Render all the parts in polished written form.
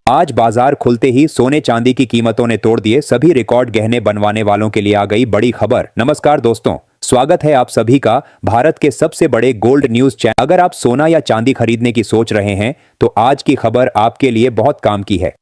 आज बाजार खुलते ही सोने चांदी की कीमतों ने तोड़ दिए सभी रिकॉर्ड। गहने बनवाने वालों के लिए आ गई बड़ी खबर। नमस्कार दोस्तों, स्वागत है आप सभी का भारत के सबसे बड़े गोल्ड न्यूज चैनल। अगर आप सोना या चांदी खरीदने की सोच रहे हैं तो आज की खबर आपके लिए बहुत काम की है।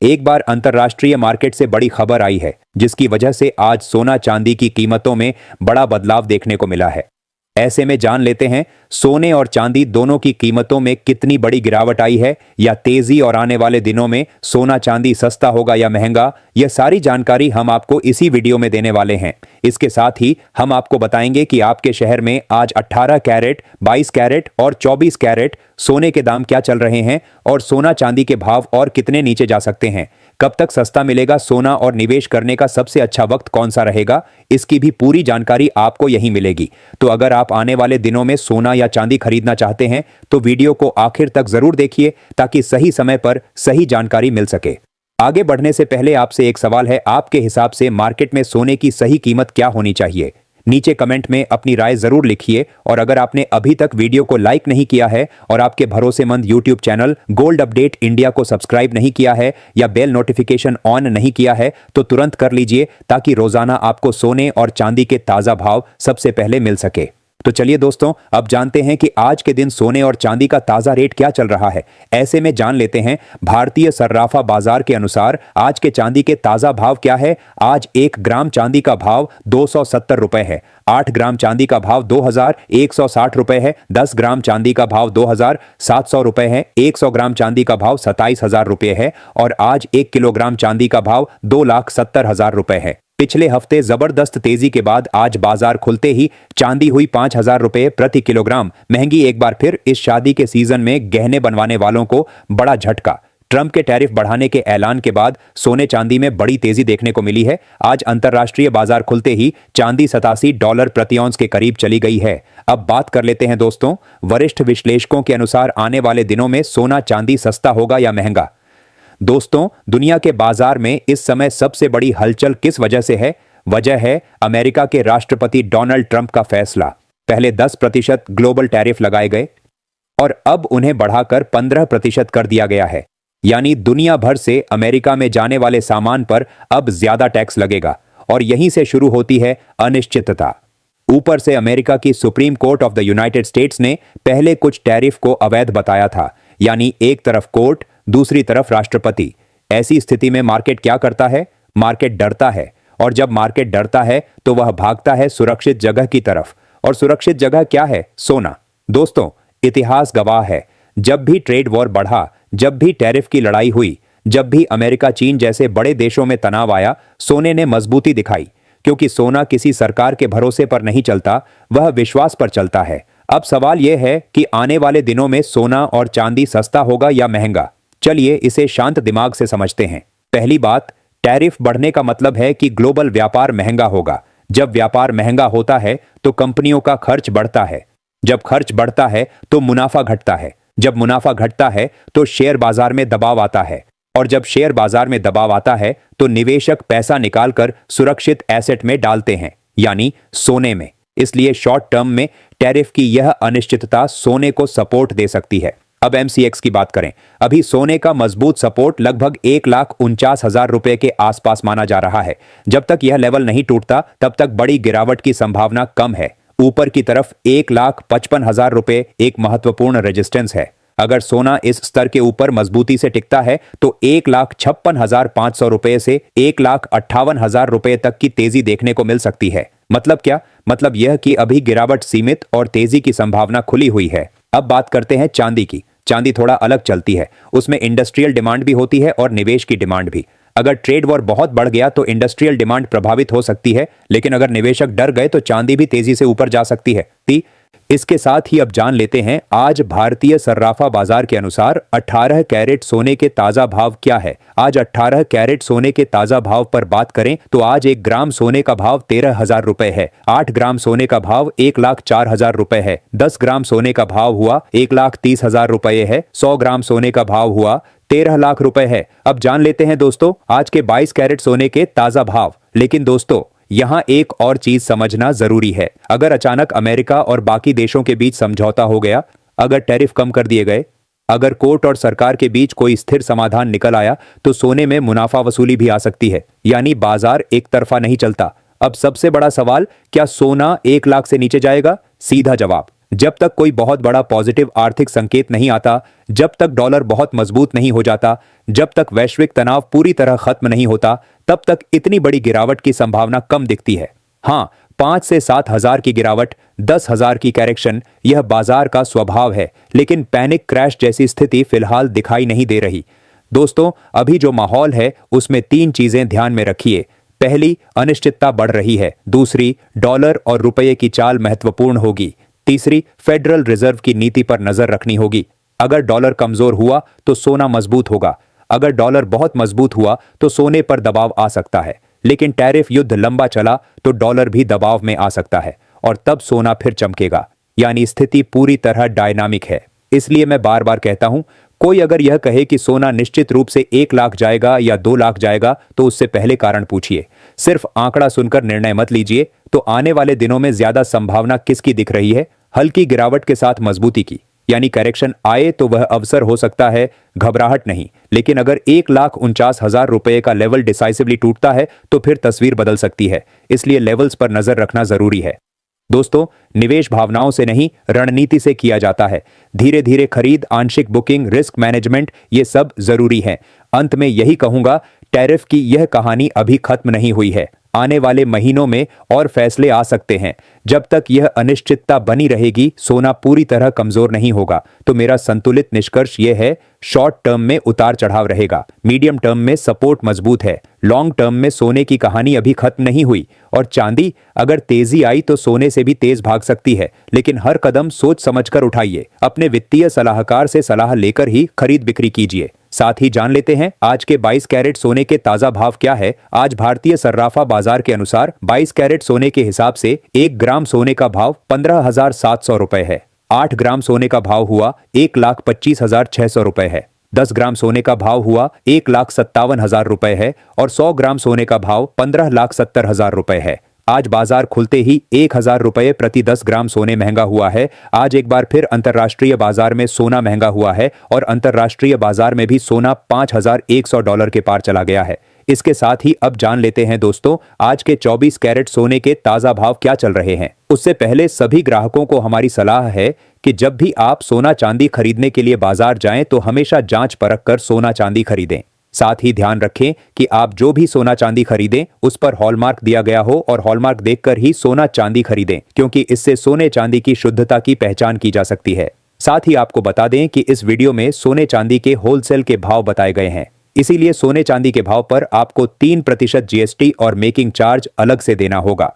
एक बार अंतर्राष्ट्रीय मार्केट से बड़ी खबर आई है जिसकी वजह से आज सोना चांदी की कीमतों में बड़ा बदलाव देखने को मिला है। ऐसे में जान लेते हैं सोने और चांदी दोनों की कीमतों में कितनी बड़ी गिरावट आई है या तेजी, और आने वाले दिनों में सोना चांदी सस्ता होगा या महंगा। यह सारी जानकारी हम आपको इसी वीडियो में देने वाले हैं। इसके साथ ही हम आपको बताएंगे कि आपके शहर में आज 18 कैरेट, 22 कैरेट और 24 कैरेट सोने के दाम क्या चल रहे हैं और सोना चांदी के भाव और कितने नीचे जा सकते हैं। कब तक सस्ता मिलेगा सोना और निवेश करने का सबसे अच्छा वक्त कौन सा रहेगा, इसकी भी पूरी जानकारी आपको यहीं मिलेगी। तो अगर आप आने वाले दिनों में सोना या चांदी खरीदना चाहते हैं तो वीडियो को आखिर तक जरूर देखिए ताकि सही समय पर सही जानकारी मिल सके। आगे बढ़ने से पहले आपसे एक सवाल है, आपके हिसाब से मार्केट में सोने की सही कीमत क्या होनी चाहिए? नीचे कमेंट में अपनी राय जरूर लिखिए। और अगर आपने अभी तक वीडियो को लाइक नहीं किया है और आपके भरोसेमंद YouTube channel gold update India को सब्सक्राइब नहीं किया है या बेल नोटिफिकेशन ऑन नहीं किया है तो तुरंत कर लीजिए ताकि रोजाना आपको सोने और चांदी के ताजा भाव सबसे पहले मिल सके। तो चलिए दोस्तों, अब जानते हैं कि आज के दिन सोने और चांदी का ताजा रेट क्या चल रहा है। ऐसे में जान लेते हैं भारतीय सर्राफा बाजार के अनुसार आज के चांदी के ताजा भाव क्या है। आज 1 ग्राम चांदी का भाव 270 रुपए है। 8 ग्राम चांदी का भाव 2160 रुपए है। 10 ग्राम चांदी का भाव 2700 रुपए है। 100 ग्राम चांदी का भाव 27,000 रुपए है और आज 1 किलोग्राम चांदी का भाव 2,70,000 रुपए है। पिछले हफ्ते जबरदस्त तेजी के बाद आज बाजार खुलते ही चांदी हुई 5,000 रुपए प्रति किलोग्राम महंगी। एक बार फिर इस शादी के सीजन में गहने बनवाने वालों को बड़ा झटका। ट्रंप के टैरिफ बढ़ाने के ऐलान के बाद सोने चांदी में बड़ी तेजी देखने को मिली है। आज अंतर्राष्ट्रीय बाजार खुलते ही चांदी $87 प्रति औंस के करीब चली गई है। अब बात कर लेते हैं दोस्तों, वरिष्ठ विश्लेषकों के अनुसार आने वाले दिनों में सोना चांदी सस्ता होगा या महंगा। दोस्तों, दुनिया के बाजार में इस समय सबसे बड़ी हलचल किस वजह से है? वजह है अमेरिका के राष्ट्रपति डोनाल्ड ट्रंप का फैसला। पहले 10% ग्लोबल टैरिफ लगाए गए और अब उन्हें बढ़ाकर 15% कर दिया गया है। यानी दुनिया भर से अमेरिका में जाने वाले सामान पर अब ज्यादा टैक्स लगेगा और यहीं से शुरू होती है अनिश्चितता। ऊपर से अमेरिका की supreme court of the United states ने पहले कुछ टैरिफ को अवैध बताया था। यानी एक तरफ कोर्ट, दूसरी तरफ राष्ट्रपति। ऐसी स्थिति में मार्केट क्या करता है? मार्केट डरता है और जब मार्केट डरता है तो वह भागता है सुरक्षित जगह की तरफ। और सुरक्षित जगह क्या है? सोना। दोस्तों, इतिहास गवाह है, जब भी ट्रेड वॉर बढ़ा, जब भी टैरिफ की लड़ाई हुई, जब भी अमेरिका चीन जैसे बड़े देशों में तनाव आया, सोने ने मजबूती दिखाई। क्योंकि सोना किसी सरकार के भरोसे पर नहीं चलता, वह विश्वास पर चलता है। अब सवाल यह है कि आने वाले दिनों में सोना और चांदी सस्ता होगा या महंगा। चलिए इसे शांत दिमाग से समझते हैं। पहली बात, टैरिफ बढ़ने का मतलब है कि ग्लोबल व्यापार महंगा होगा। जब व्यापार महंगा होता है तो कंपनियों का खर्च बढ़ता है। जब खर्च बढ़ता है तो मुनाफा घटता है। जब मुनाफा घटता है तो शेयर बाजार में दबाव आता है और जब शेयर बाजार में दबाव आता है तो निवेशक पैसा निकालकर सुरक्षित एसेट में डालते हैं, यानी सोने में। इसलिए शॉर्ट टर्म में टैरिफ की यह अनिश्चितता सोने को सपोर्ट दे सकती है। अब MCX की बात करें। अभी सोने का मजबूत सपोर्ट लगभग 1,49,000 रुपए के आसपास माना जा रहा है। जब तक यह लेवल नहीं टूटता तब तक बड़ी गिरावट की संभावना कम है। ऊपर की तरफ 1,55,000 रुपए एक महत्वपूर्ण रेजिस्टेंस है। अगर सोना इस स्तर के ऊपर मजबूती से टिकता है तो 1,56,500 रुपए से 1,58,000 रुपए तक की तेजी देखने को मिल सकती है। मतलब क्या? मतलब यह कि अभी गिरावट सीमित और तेजी की संभावना खुली हुई है। अब बात करते हैं चांदी की। चांदी थोड़ा अलग चलती है। उसमें इंडस्ट्रियल डिमांड भी होती है और निवेश की डिमांड भी। अगर ट्रेड वॉर बहुत बढ़ गया तो इंडस्ट्रियल डिमांड प्रभावित हो सकती है, लेकिन अगर निवेशक डर गए तो चांदी भी तेजी से ऊपर जा सकती है। इसके साथ ही अब जान लेते हैं आज भारतीय सर्राफा बाजार के अनुसार 18 कैरेट सोने के ताजा भाव क्या है। आज 18 कैरेट सोने के ताजा भाव पर बात करें तो आज 1 ग्राम सोने का भाव 13,000 रुपए है। 8 ग्राम सोने का भाव 1,04,000 रुपए है। 10 ग्राम सोने का भाव हुआ 1,30,000 रुपए है। 100 ग्राम सोने का भाव हुआ 13 लाख रुपए है। अब जान लेते हैं दोस्तों आज के 22 कैरेट सोने के ताजा भाव। लेकिन दोस्तों, यहां एक और चीज समझना जरूरी है। अगर अचानक अमेरिका और बाकी देशों के बीच समझौता हो गया, अगर टैरिफ कम कर दिए गए, अगर कोर्ट और सरकार के बीच कोई स्थिर समाधान निकल आया तो सोने में मुनाफा वसूली भी आ सकती है, यानी बाजार एक तरफा नहीं चलता। अब सबसे बड़ा सवाल, क्या सोना 1 लाख से नीचे जाएगा? सीधा जवाब, जब तक कोई बहुत बड़ा पॉजिटिव आर्थिक संकेत नहीं आता, जब तक डॉलर बहुत मजबूत नहीं हो जाता, जब तक वैश्विक तनाव पूरी तरह खत्म नहीं होता, तब तक इतनी बड़ी गिरावट की संभावना कम दिखती है। हाँ, 5 से 7 हजार की गिरावट, 10 हजार की करेक्शन, यह बाजार का स्वभाव है, लेकिन पैनिक क्रैश जैसी स्थिति फिलहाल दिखाई नहीं दे रही। दोस्तों, अभी जो माहौल है उसमें 3 चीजें ध्यान में रखिए। पहली, अनिश्चितता बढ़ रही है। दूसरी, डॉलर और रुपये की चाल महत्वपूर्ण होगी। तीसरी, फेडरल रिजर्व की नीति पर नजर रखनी होगी। अगर डॉलर कमजोर हुआ तो सोना मजबूत होगा, अगर डॉलर बहुत मजबूत हुआ तो सोने पर दबाव आ सकता है। लेकिन टैरिफ युद्ध लंबा चला तो डॉलर भी दबाव में आ सकता है और तब सोना फिर चमकेगा। यानी स्थिति पूरी तरह डायनामिक है। इसलिए मैं बार बार कहता हूं, कोई अगर यह कहे कि सोना निश्चित रूप से 1 लाख जाएगा या 2 लाख जाएगा तो उससे पहले कारण पूछिए। सिर्फ आंकड़ा सुनकर निर्णय मत लीजिए। तो आने वाले दिनों में ज्यादा संभावना किसकी दिख रही है? हल्की गिरावट के साथ मजबूती की, यानी करेक्शन आए तो वह अवसर हो सकता है, घबराहट नहीं। लेकिन अगर 1,49,000 रुपए का लेवल डिसाइसिवली टूटता है तो फिर तस्वीर बदल सकती है। इसलिए लेवल्स पर नजर रखना जरूरी है। दोस्तों, निवेश भावनाओं से नहीं, रणनीति से किया जाता है। धीरे धीरे खरीद, आंशिक बुकिंग, रिस्क मैनेजमेंट, ये सब जरूरी है। अंत में यही कहूंगा, टैरिफ की यह कहानी अभी खत्म नहीं हुई है। आने वाले महीनों में और फैसले आ सकते हैं। जब तक यह अनिश्चितता बनी रहेगी, सोना पूरी तरह कमजोर नहीं होगा। तो मेरा संतुलित निष्कर्ष यह है, शॉर्ट टर्म में उतार चढ़ाव रहेगा, मीडियम टर्म में सपोर्ट मजबूत है, लॉन्ग टर्म में सोने की कहानी अभी खत्म नहीं हुई। और चांदी, अगर तेजी आई तो सोने से भी तेज भाग सकती है, लेकिन हर कदम सोच समझकर उठाइए। अपने वित्तीय सलाहकार से सलाह लेकर ही खरीद बिक्री कीजिए। साथ ही जान लेते हैं आज के 22 कैरेट सोने के ताजा भाव क्या है। आज भारतीय सर्राफा बाजार के अनुसार 22 कैरेट सोने के हिसाब से 1 ग्राम सोने का भाव 15,700 रुपए है। 8 ग्राम सोने का भाव हुआ 1,25,600 रुपए है। 10 ग्राम सोने का भाव हुआ 1,57,000 रुपए है और 100 ग्राम सोने का भाव 15,70,000 रुपए है। आज बाजार खुलते ही 1,000 रुपए प्रति 10 ग्राम सोने महंगा हुआ है। आज एक बार फिर अंतर्राष्ट्रीय बाजार में सोना महंगा हुआ है और अंतर्राष्ट्रीय बाजार में भी सोना $5,100 के पार चला गया है। इसके साथ ही अब जान लेते हैं दोस्तों, आज के 24 कैरेट सोने के ताजा भाव क्या चल रहे हैं। उससे पहले सभी ग्राहकों को हमारी सलाह है कि जब भी आप सोना चांदी खरीदने के लिए बाजार जाएं तो हमेशा जांच परख कर सोना चांदी खरीदें। साथ ही ध्यान रखें कि आप जो भी सोना चांदी खरीदें उस पर हॉलमार्क दिया गया हो और हॉलमार्क देखकर ही सोना चांदी खरीदें, क्योंकि इससे सोने चांदी की शुद्धता की पहचान की जा सकती है। साथ ही आपको बता दें कि इस वीडियो में सोने चांदी के होलसेल के भाव बताए गए हैं, इसीलिए सोने चांदी के भाव पर आपको 3% जीएसटी और मेकिंग चार्ज अलग से देना होगा।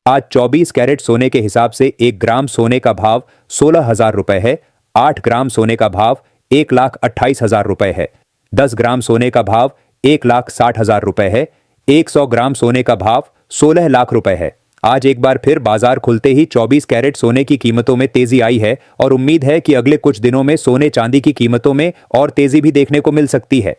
आज 24 कैरेट सोने के हिसाब से 1 ग्राम सोने का भाव 16,000 रुपए है। 8 ग्राम सोने का भाव 1,28,000 रुपए है। 10 ग्राम सोने का भाव 1,60,000 रुपए है। 100 ग्राम सोने का भाव 16 लाख रुपए है। आज एक बार फिर बाजार खुलते ही 24 कैरेट सोने की कीमतों में तेजी आई है और उम्मीद है कि अगले कुछ दिनों में सोने चांदी की कीमतों में और तेजी भी देखने को मिल सकती है।